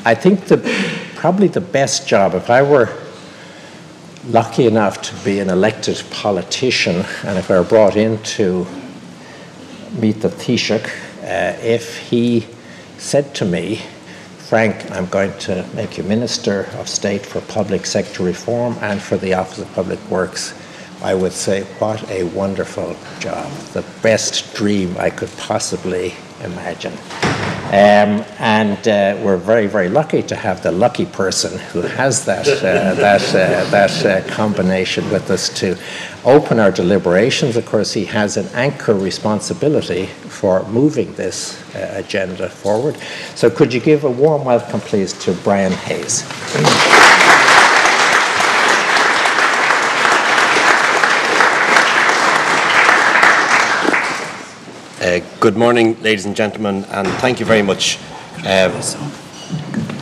I think probably the best job, if I were lucky enough to be an elected politician, and if I were brought in to meet the Taoiseach, if he said to me, Frank, I'm going to make you Minister of State for Public Sector Reform and for the Office of Public Works, I would say, what a wonderful job. The best dream I could possibly imagine. And we're very, very lucky to have the lucky person who has that combination with us to open our deliberations. Of course, he has an anchor responsibility for moving this agenda forward. So could you give a warm welcome, please, to Brian Hayes. Good morning, ladies and gentlemen, and thank you very much.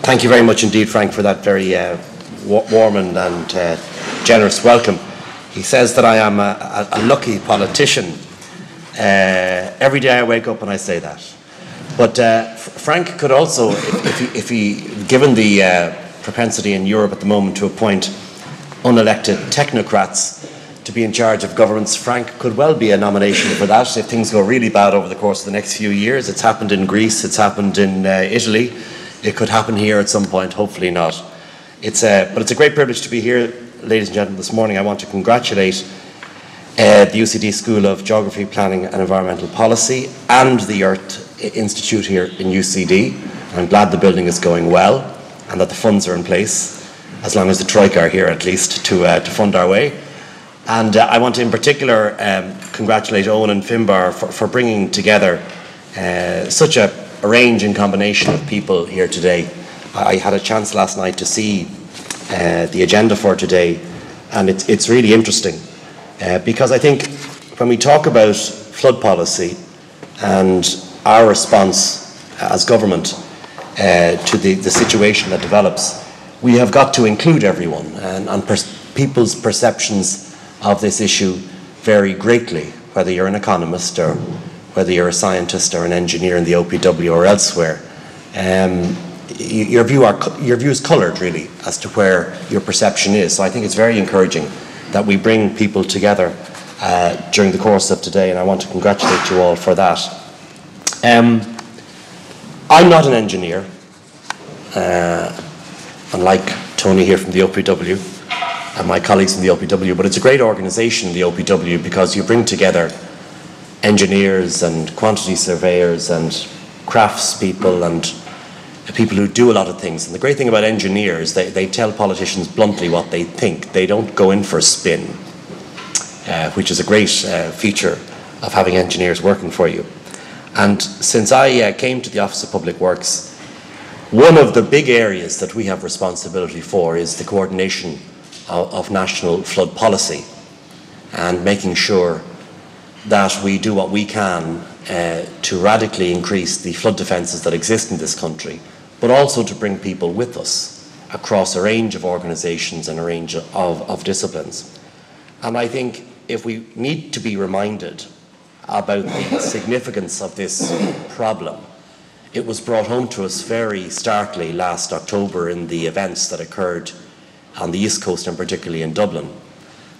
Thank you very much indeed, Frank, for that very warm and generous welcome. He says that I am a lucky politician. Every day I wake up and I say that. But Frank could also, if he given the propensity in Europe at the moment to appoint unelected technocrats to be in charge of governments, Frank could well be a nomination for that if things go really bad over the course of the next few years. It's happened in Greece, it's happened in Italy, it could happen here at some point, hopefully not. But it's a great privilege to be here, ladies and gentlemen, this morning. I want to congratulate the UCD School of Geography, Planning and Environmental Policy and the Earth Institute here in UCD. I'm glad the building is going well and that the funds are in place, as long as the Troika are here at least to fund our way. And I want to in particular congratulate Owen and Finbar for bringing together such a range and combination of people here today. I had a chance last night to see the agenda for today, and it's really interesting because I think when we talk about flood policy and our response as government to the situation that develops, we have got to include everyone, and people's perceptions of this issue vary greatly, whether you're an economist or whether you're a scientist or an engineer in the OPW or elsewhere. Your view is coloured really as to where your perception is. So I think it's very encouraging that we bring people together during the course of today, and I want to congratulate you all for that. I'm not an engineer, unlike Tony here from the OPW and my colleagues in the OPW, but it's a great organisation, the OPW, because you bring together engineers and quantity surveyors and craftspeople and people who do a lot of things. And the great thing about engineers, they tell politicians bluntly what they think. They don't go in for a spin, which is a great feature of having engineers working for you. And since I came to the Office of Public Works, one of the big areas that we have responsibility for is the coordination of national flood policy and making sure that we do what we can to radically increase the flood defences that exist in this country, but also to bring people with us across a range of organisations and a range of disciplines. And I think if we need to be reminded about the significance of this problem, it was brought home to us very starkly last October in the events that occurred on the East Coast and particularly in Dublin,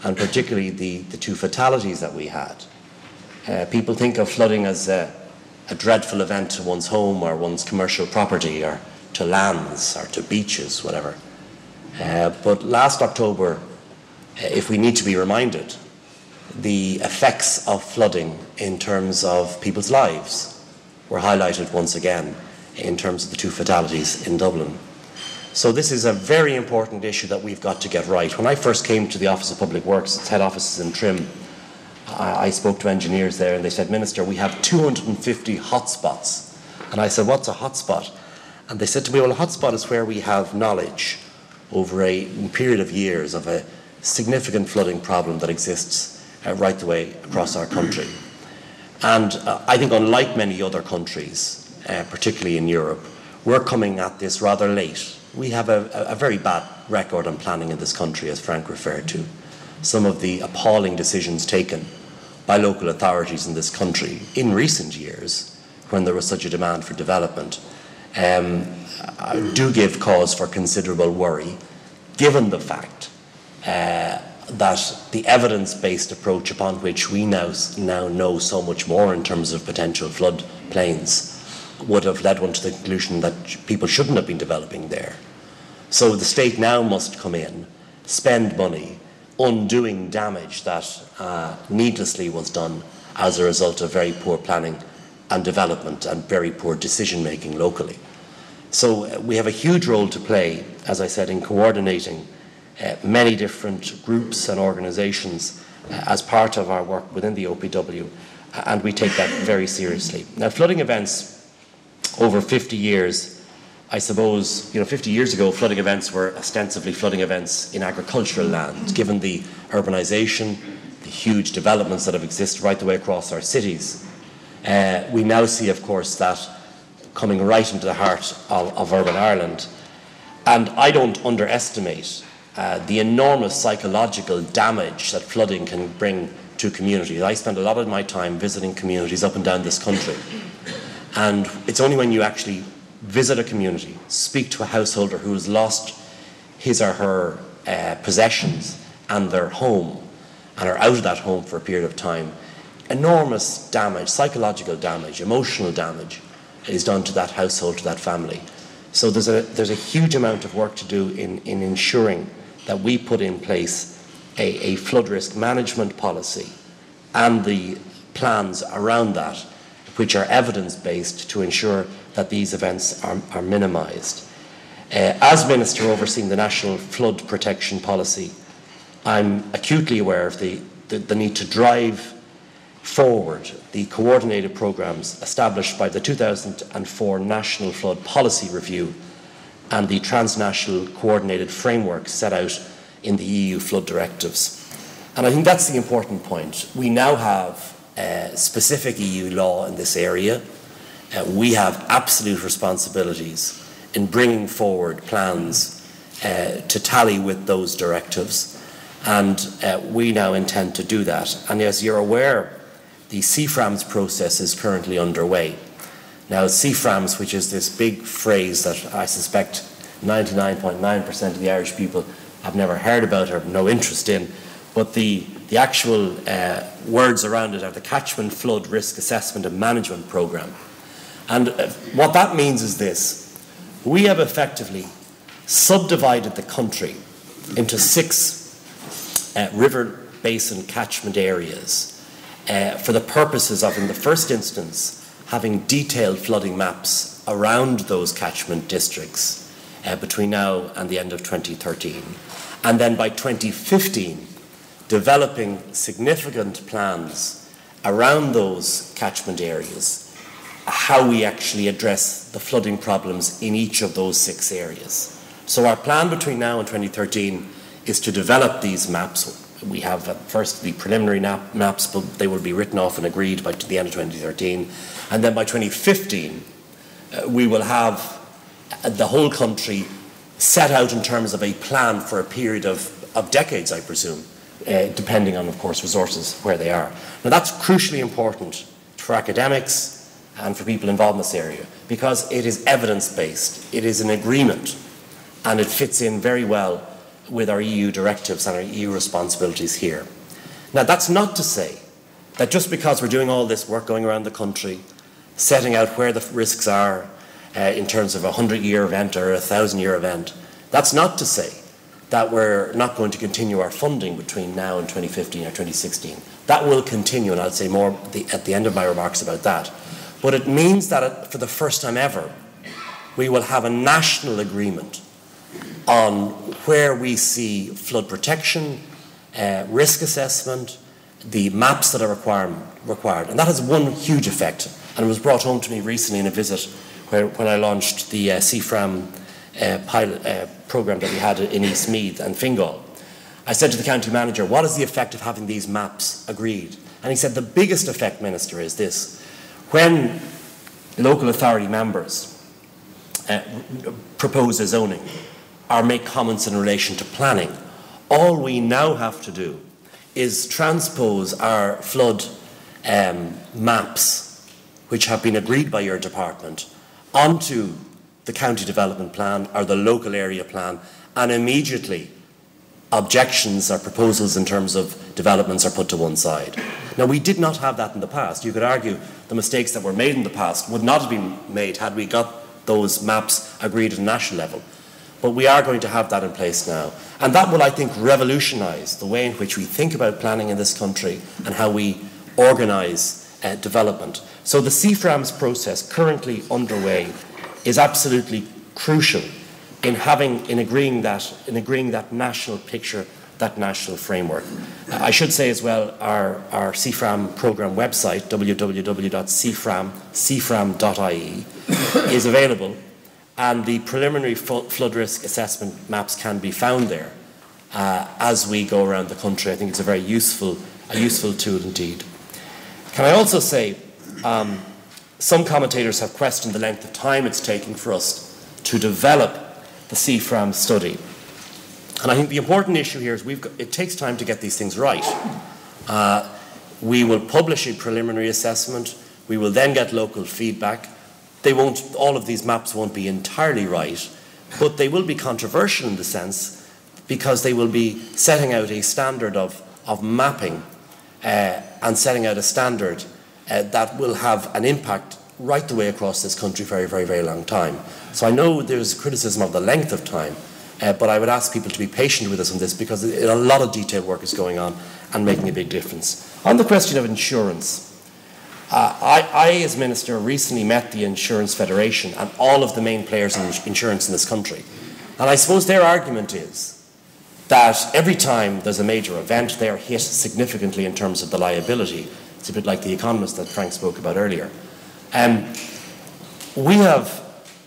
and particularly the two fatalities that we had. People think of flooding as a dreadful event to one's home or one's commercial property or to lands or to beaches, whatever. But last October, if we need to be reminded, the effects of flooding in terms of people's lives were highlighted once again in terms of the two fatalities in Dublin. So this is a very important issue that we've got to get right. When I first came to the Office of Public Works, its head office is in Trim, I spoke to engineers there and they said, Minister, we have 250 hotspots. And I said, what's a hotspot? And they said to me, well, a hotspot is where we have knowledge over a period of years of a significant flooding problem that exists right the way across our country. And I think unlike many other countries, particularly in Europe, we're coming at this rather late. We have a very bad record on planning in this country, as Frank referred to. Some of the appalling decisions taken by local authorities in this country in recent years, when there was such a demand for development, do give cause for considerable worry, given the fact that the evidence-based approach upon which we now know so much more in terms of potential flood plains would have led one to the conclusion that people shouldn't have been developing there. So the state now must come in, spend money, undoing damage that needlessly was done as a result of very poor planning and development and very poor decision-making locally. So we have a huge role to play, as I said, in coordinating many different groups and organisations as part of our work within the OPW, and we take that very seriously. Now, flooding events over 50 years, I suppose, 50 years ago, flooding events were ostensibly flooding events in agricultural land. Given the urbanisation, the huge developments that have existed right the way across our cities, we now see, of course, that coming right into the heart of urban Ireland. And I don't underestimate the enormous psychological damage that flooding can bring to communities. I spend a lot of my time visiting communities up and down this country. And it's only when you actually visit a community, speak to a householder who has lost his or her possessions and their home, and are out of that home for a period of time, enormous damage, psychological damage, emotional damage is done to that household, to that family. So there's a huge amount of work to do in ensuring that we put in place a flood risk management policy and the plans around that, which are evidence-based, to ensure that these events are minimised. As Minister overseeing the National Flood Protection Policy, I'm acutely aware of the need to drive forward the coordinated programmes established by the 2004 National Flood Policy Review and the transnational coordinated framework set out in the EU flood directives. And I think that's the important point. We now have specific EU law in this area. We have absolute responsibilities in bringing forward plans to tally with those directives, and we now intend to do that. And as you're aware, the CFRAMS process is currently underway. Now, CFRAMS, which is this big phrase that I suspect 99.9% of the Irish people have never heard about or no interest in, but the actual words around it are the Catchment Flood Risk Assessment and Management Programme. And what that means is this: we have effectively subdivided the country into 6 river basin catchment areas for the purposes of, in the first instance, having detailed flooding maps around those catchment districts between now and the end of 2013. And then by 2015, developing significant plans around those catchment areas, how we actually address the flooding problems in each of those 6 areas. So our plan between now and 2013 is to develop these maps. We have first the preliminary maps, but they will be written off and agreed by the end of 2013. And then by 2015, we will have the whole country set out in terms of a plan for a period of decades, I presume, depending on, of course, resources where they are. Now, that's crucially important for academics and for people involved in this area, because it is evidence-based, it is an agreement, and it fits in very well with our EU directives and our EU responsibilities here. Now, that's not to say that just because we're doing all this work going around the country, setting out where the risks are in terms of a 100-year event or a 1,000-year event, that's not to say that we're not going to continue our funding between now and 2015 or 2016. That will continue, and I'll say more at the end of my remarks about that. But it means that for the first time ever, we will have a national agreement on where we see flood protection, risk assessment, the maps that are required. And that has one huge effect, and it was brought home to me recently in a visit when I launched the CFRAM pilot programme that we had in East Meath and Fingal. I said to the county manager, what is the effect of having these maps agreed? And he said, the biggest effect, Minister, is this: when local authority members propose a zoning or make comments in relation to planning, all we now have to do is transpose our flood maps, which have been agreed by your department, onto the county development plan or the local area plan, and immediately objections or proposals in terms of developments are put to one side. Now, we did not have that in the past. You could argue the mistakes that were made in the past would not have been made had we got those maps agreed at a national level. But we are going to have that in place now. And that will, I think, revolutionise the way in which we think about planning in this country and how we organise development. So the CFRAMS process currently underway is absolutely crucial in agreeing that national picture, that national framework. I should say as well, our CFRAM programme website, www.cfram.ie, is available, and the preliminary flood risk assessment maps can be found there as we go around the country. I think it's a very useful tool indeed. Can I also say, some commentators have questioned the length of time it's taking for us to develop the CFRAM study. And I think the important issue here is it takes time to get these things right. We will publish a preliminary assessment. We will then get local feedback. All of these maps won't be entirely right, but they will be controversial in the sense because they will be setting out a standard of mapping and setting out a standard that will have an impact right the way across this country for a very, very long time. So I know there's criticism of the length of time, but I would ask people to be patient with us on this because a lot of detailed work is going on and making a big difference. On the question of insurance, I, as Minister, recently met the Insurance Federation and all of the main players in insurance in this country. And I suppose their argument is that every time there's a major event, they're hit significantly in terms of the liability. It's a bit like the Economist that Frank spoke about earlier. We have,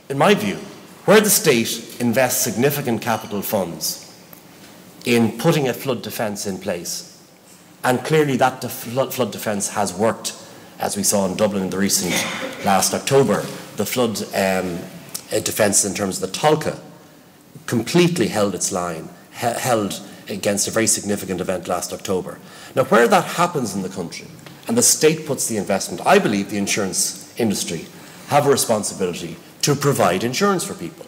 in my view, where the state invests significant capital funds in putting a flood defence in place, and clearly that flood defence has worked, as we saw in Dublin in the recent last October, the flood defence in terms of the Tolka completely held its line, held against a very significant event last October. Now, where that happens in the country, and the state puts the investment, I believe the insurance industry have a responsibility to provide insurance for people.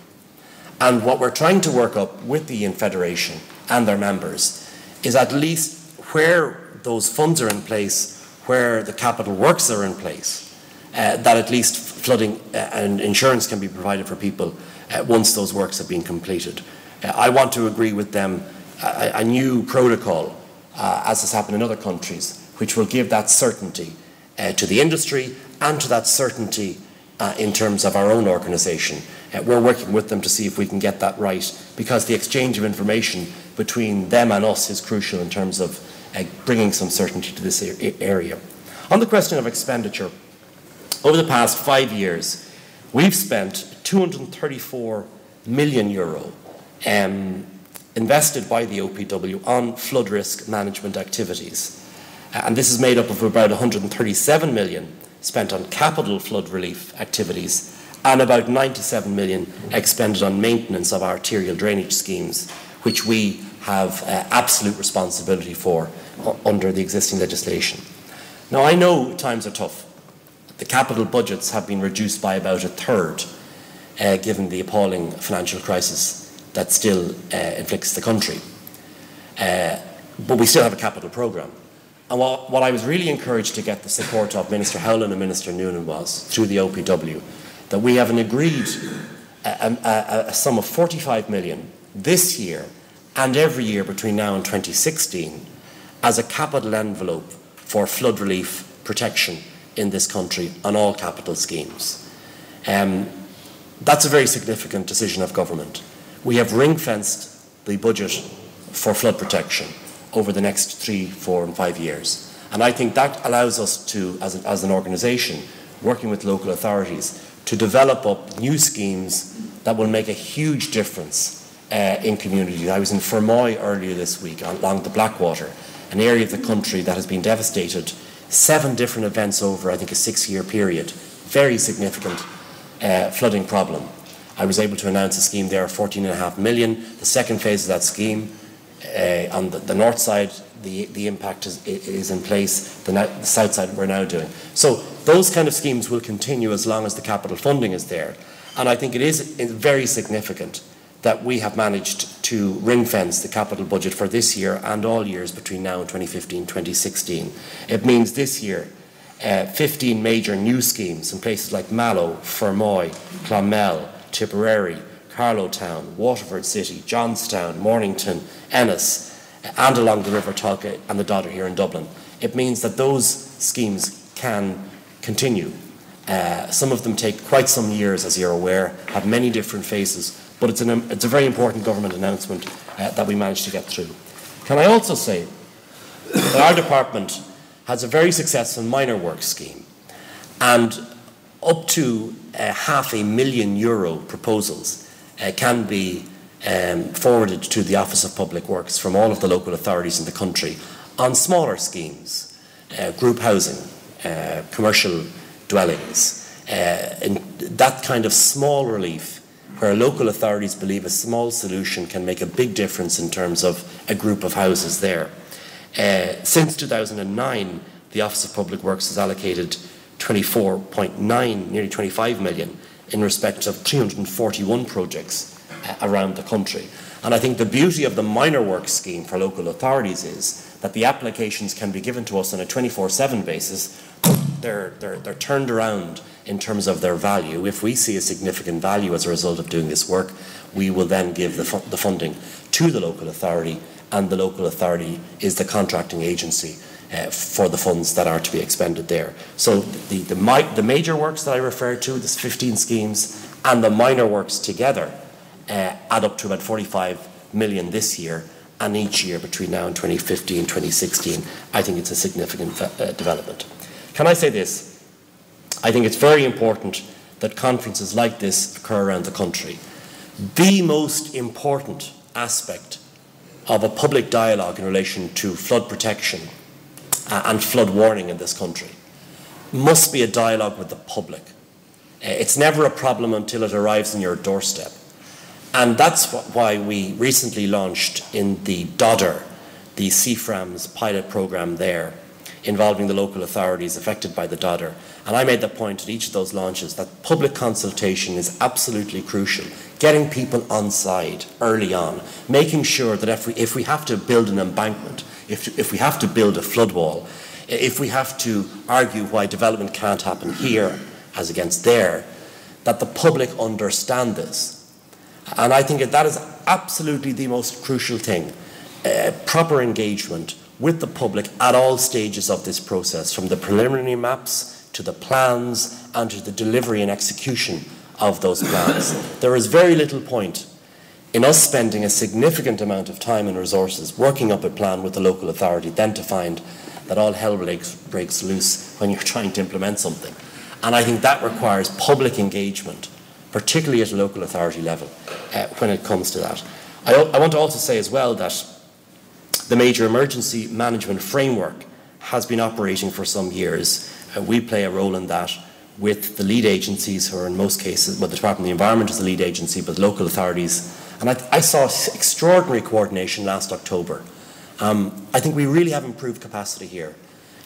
And what we're trying to work up with the Federation and their members is at least where those funds are in place, where the capital works are in place, that at least flooding and insurance can be provided for people once those works have been completed. I want to agree with them a new protocol, as has happened in other countries, which will give that certainty to the industry and to that certainty in terms of our own organisation. We're working with them to see if we can get that right, because the exchange of information between them and us is crucial in terms of bringing some certainty to this area. On the question of expenditure, over the past 5 years, we've spent €234 million invested by the OPW on flood risk management activities. And this is made up of about 137 million spent on capital flood relief activities and about 97 million expended on maintenance of arterial drainage schemes, which we have absolute responsibility for under the existing legislation. Now, I know times are tough. The capital budgets have been reduced by about a third, given the appalling financial crisis that still inflicts the country. But we still have a capital programme. And what I was really encouraged to get the support of Minister Howlin and Minister Noonan was, through the OPW, that we have an agreed a sum of 45 million this year and every year between now and 2016 as a capital envelope for flood relief protection in this country on all capital schemes. That's a very significant decision of government. We have ring-fenced the budget for flood protection over the next 3, 4 and 5 years. And I think that allows us to, as an organisation, working with local authorities, to develop up new schemes that will make a huge difference in communities. I was in Fermoy earlier this week along the Blackwater, an area of the country that has been devastated, 7 different events over, I think, a 6-year period. Very significant flooding problem. I was able to announce a scheme there of 14.5 million. The second phase of that scheme, on the north side, the impact is in place. The south side we're now doing. So those kind of schemes will continue as long as the capital funding is there. And I think it is very significant that we have managed to ring-fence the capital budget for this year and all years between now and 2015-2016. It means this year 15 major new schemes in places like Mallow, Fermoy, Clonmel, Tipperary, Carlowtown, Waterford City, Johnstown, Mornington, Ennis, and along the River Tolka and the Dodder here in Dublin. It means that those schemes can continue. Some of them take quite some years, as you're aware, have many different phases, but it's a very important government announcement that we managed to get through. Can I also say that our department has a very successful minor works scheme, and up to €500,000 proposals can be forwarded to the Office of Public Works from all of the local authorities in the country on smaller schemes, group housing, commercial dwellings, and that kind of small relief where local authorities believe a small solution can make a big difference in terms of a group of houses there. Since 2009, the Office of Public Works has allocated 24.9, nearly 25 million in respect of 341 projects around the country. And I think the beauty of the minor works scheme for local authorities is that the applications can be given to us on a 24/7 basis. They're turned around in terms of their value. If we see a significant value as a result of doing this work, we will then give the funding to the local authority, and the local authority is the contracting agency for the funds that are to be expended there. So the major works that I referred to, this 15 schemes, and the minor works together add up to about 45 million this year, and each year between now and 2015, 2016, I think it's a significant development. Can I say this? I think it's very important that conferences like this occur around the country. The most important aspect of a public dialogue in relation to flood protection and flood warning in this country must be a dialogue with the public. It's never a problem until it arrives on your doorstep. And that's why we recently launched in the Dodder, the CFRAMS pilot programme there, involving the local authorities affected by the Dodder. And I made the point at each of those launches that public consultation is absolutely crucial. Getting people on side early on, making sure that if we have to build an embankment, if we have to build a flood wall, if we have to argue why development can't happen here as against there, that the public understand this. And I think that is absolutely the most crucial thing. Proper engagement with the public at all stages of this process, from the preliminary maps to the plans and to the delivery and execution of those plans. There is very little point in us spending a significant amount of time and resources working up a plan with the local authority, then to find that all hell breaks loose when you're trying to implement something. And I think that requires public engagement, particularly at a local authority level, when it comes to that. I want to also say as well that the Major Emergency Management Framework has been operating for some years. We play a role in that with the lead agencies, who are in most cases, well, the Department of the Environment is the lead agency, but local authorities. And I saw extraordinary coordination last October. I think we really have improved capacity here.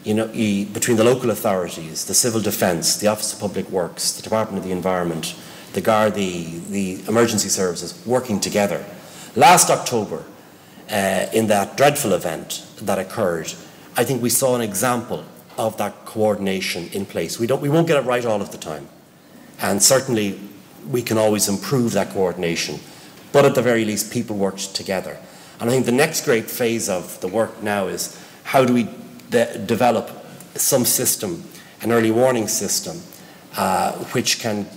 Between the local authorities, the Civil Defence, the Office of Public Works, the Department of the Environment, the Gardaí, the emergency services, working together. Last October, in that dreadful event that occurred, I think we saw an example of that coordination in place. We won't get it right all of the time, and certainly we can always improve that coordination, but at the very least people worked together. And I think the next great phase of the work now is how do we develop some system, an early warning system, which can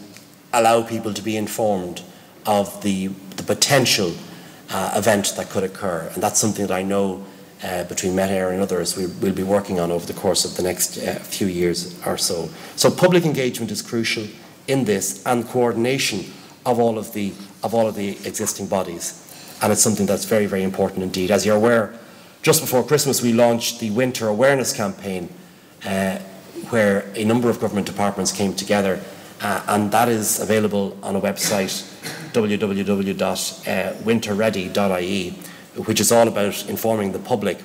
allow people to be informed of the potential event that could occur. And that's something that I know between Met Air and others we'll be working on over the course of the next few years or so. So public engagement is crucial in this, and coordination of all of the existing bodies. And it's something that's very, very important indeed. As you're aware, just before Christmas we launched the Winter Awareness Campaign, where a number of government departments came together, and that is available on a website, www.winterready.ie, which is all about informing the public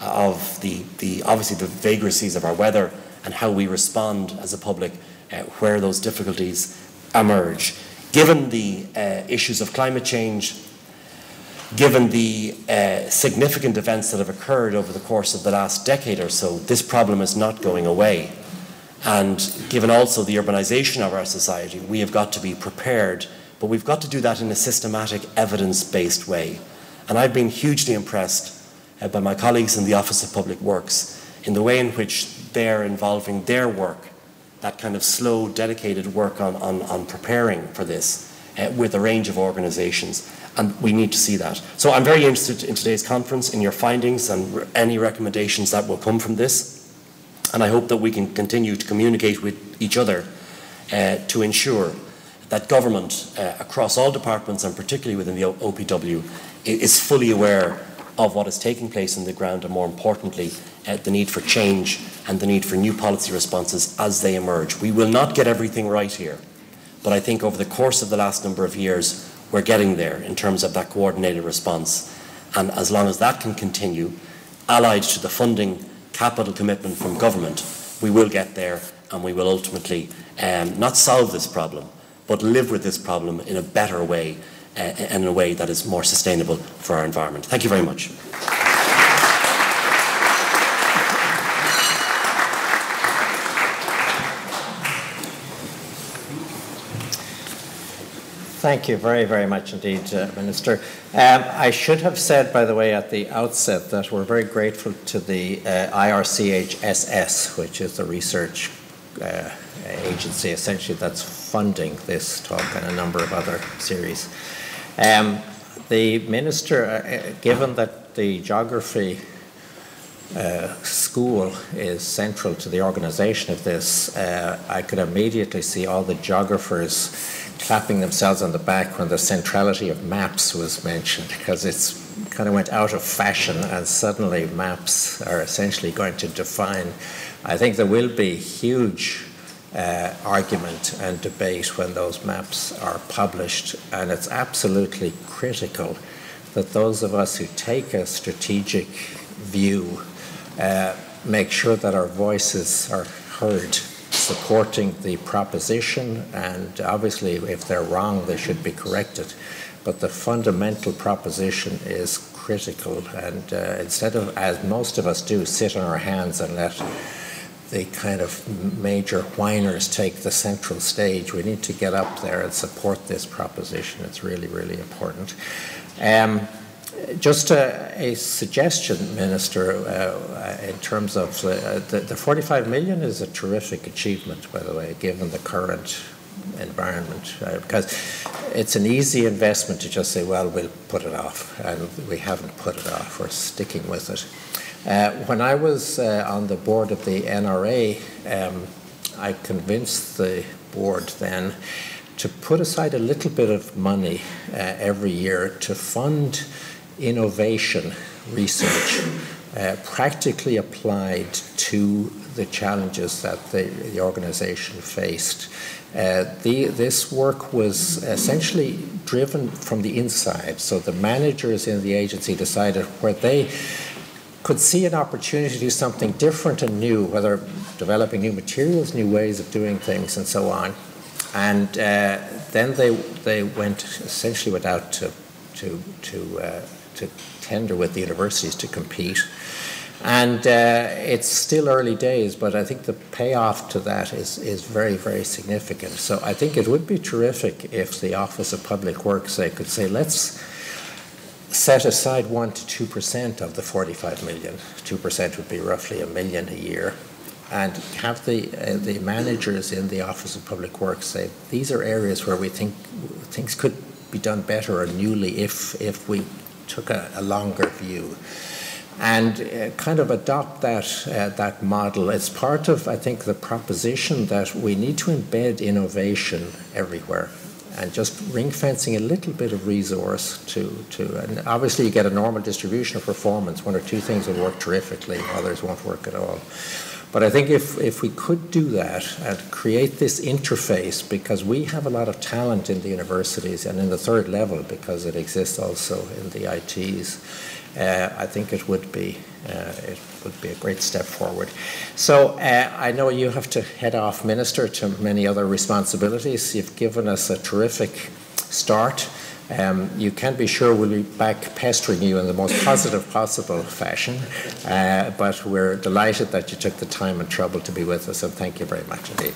of obviously the vagaries of our weather and how we respond as a public where those difficulties emerge. Given the issues of climate change, given the significant events that have occurred over the course of the last decade or so, this problem is not going away. And given also the urbanisation of our society, we have got to be prepared, but we've got to do that in a systematic, evidence-based way. And I've been hugely impressed by my colleagues in the Office of Public Works in the way in which they're involving their work, that kind of slow, dedicated work on preparing for this with a range of organisations. And we need to see that. So I'm very interested in today's conference, in your findings and any recommendations that will come from this. And I hope that we can continue to communicate with each other to ensure that government across all departments, and particularly within the OPW, is fully aware of what is taking place on the ground, and more importantly, the need for change and the need for new policy responses as they emerge. We will not get everything right here, but I think over the course of the last number of years, we're getting there in terms of that coordinated response. And as long as that can continue, allied to the funding capital commitment from government, we will get there, and we will ultimately not solve this problem, but live with this problem in a better way and in a way that is more sustainable for our environment. Thank you very much. Thank you very, very much indeed, Minister. I should have said, by the way, at the outset that we're very grateful to the IRCHSS, which is the research agency essentially that's funding this talk and a number of other series. The Minister, given that the geography school is central to the organisation of this, I could immediately see all the geographers clapping themselves on the back when the centrality of maps was mentioned, because it's kind of went out of fashion and suddenly maps are essentially going to define. I think there will be huge argument and debate when those maps are published, and it's absolutely critical that those of us who take a strategic view make sure that our voices are heard supporting the proposition, and obviously if they're wrong they should be corrected, but the fundamental proposition is critical. And instead of, as most of us do, sit on our hands and let the kind of major whiners take the central stage, we need to get up there and support this proposition. It's really, really important. Just a suggestion, Minister, in terms of the 45 million is a terrific achievement, by the way, given the current environment, because it's an easy investment to just say, well, we'll put it off, and we haven't put it off. We're sticking with it. When I was on the board of the NRA, I convinced the board then to put aside a little bit of money every year to fund innovation research practically applied to the challenges that the organization faced. This work was essentially driven from the inside, so the managers in the agency decided where they could see an opportunity to do something different and new, whether developing new materials, new ways of doing things, and so on. And then they went out to tender with the universities to compete. And it's still early days, but I think the payoff to that is very, very significant. So I think it would be terrific if the Office of Public Works could say, let's set aside 1 to 2% of the 45 million. 2% would be roughly $1 million a year. And have the managers in the Office of Public Works say, these are areas where we think things could be done better or newly if we took a longer view. And kind of adopt that model. It's part of, I think, the proposition that we need to embed innovation everywhere, and just ring fencing a little bit of resource and obviously you get a normal distribution of performance. 1 or 2 things will work terrifically, others won't work at all. But I think if we could do that and create this interface, because we have a lot of talent in the universities and in the third level, because it exists also in the ITs, I think it would be a great step forward. So I know you have to head off, Minister, to many other responsibilities. You've given us a terrific start. You can be sure we'll be back pestering you in the most positive possible fashion, but we're delighted that you took the time and trouble to be with us, and thank you very much indeed.